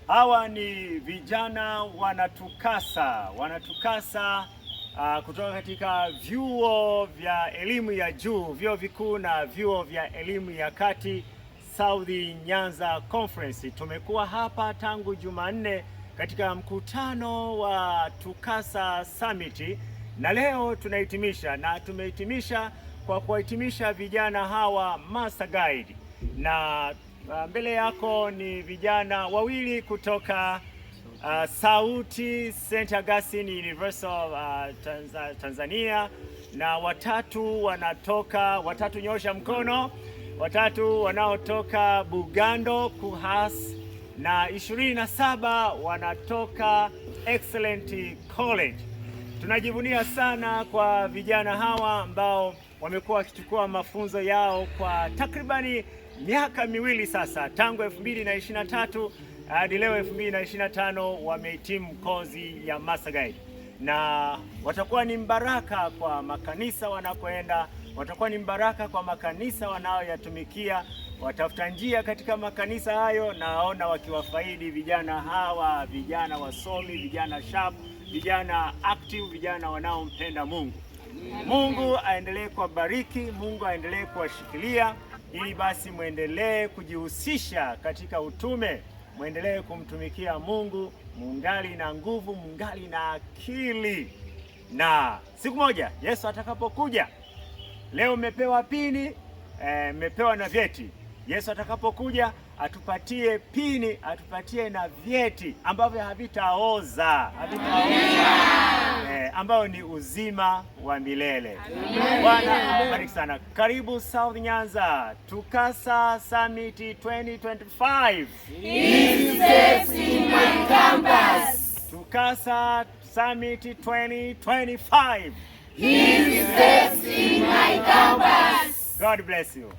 Hawa ni vijana wanatukasa kutoka katika vyuo vya elimu ya juu, vyuo vikuu na vyuo vya elimu ya kati, South Nyanza Conference. Tumekuwa hapa tangu Jumanne katika mkutano wa TUCASA Summit, na leo tumehitimisha kwa kuwahitimisha vijana hawa Master Guide, na mbele yako ni vijana wawili kutoka Sauti St. Augustine University of Tanzania, na watatu nyosha mkono, watatu wanaotoka Bugando KUHAS, na 27 wanatoka Excellent College. Tunajivunia sana kwa vijana hawa ambao wamekuwa wakichukua mafunzo yao kwa takribani miaka miwili sasa, tangu 2023 hadi leo 2025 wamehitimu kozi ya Master Guide, na watakuwa ni mbaraka kwa makanisa wanakoenda, watakuwa ni mbaraka kwa makanisa wanaoyatumikia, watafuta njia katika makanisa hayo, na naona wakiwafaidi vijana hawa, vijana wasomi, vijana sharp, vijana active, vijana wanaompenda Mungu. Mungu aendelee kuwabariki, Mungu aendelee kuwashikilia, ili basi muendelee kujihusisha katika utume, muendelee kumtumikia Mungu, mungali na nguvu, mungali na akili. Na siku moja Yesu atakapokuja, leo mmepewa pini, mmepewa na vyeti. Yesu atakapokuja atupatie pini, atupatie na vyeti ambavyo havitaoza, ambao ni uzima wa milele. Bwana awabariki sana. Karibu South Nyanza TUCASA Summit 2025. He steps in my campus. TUCASA Summit 2025. He steps in my campus. God bless you.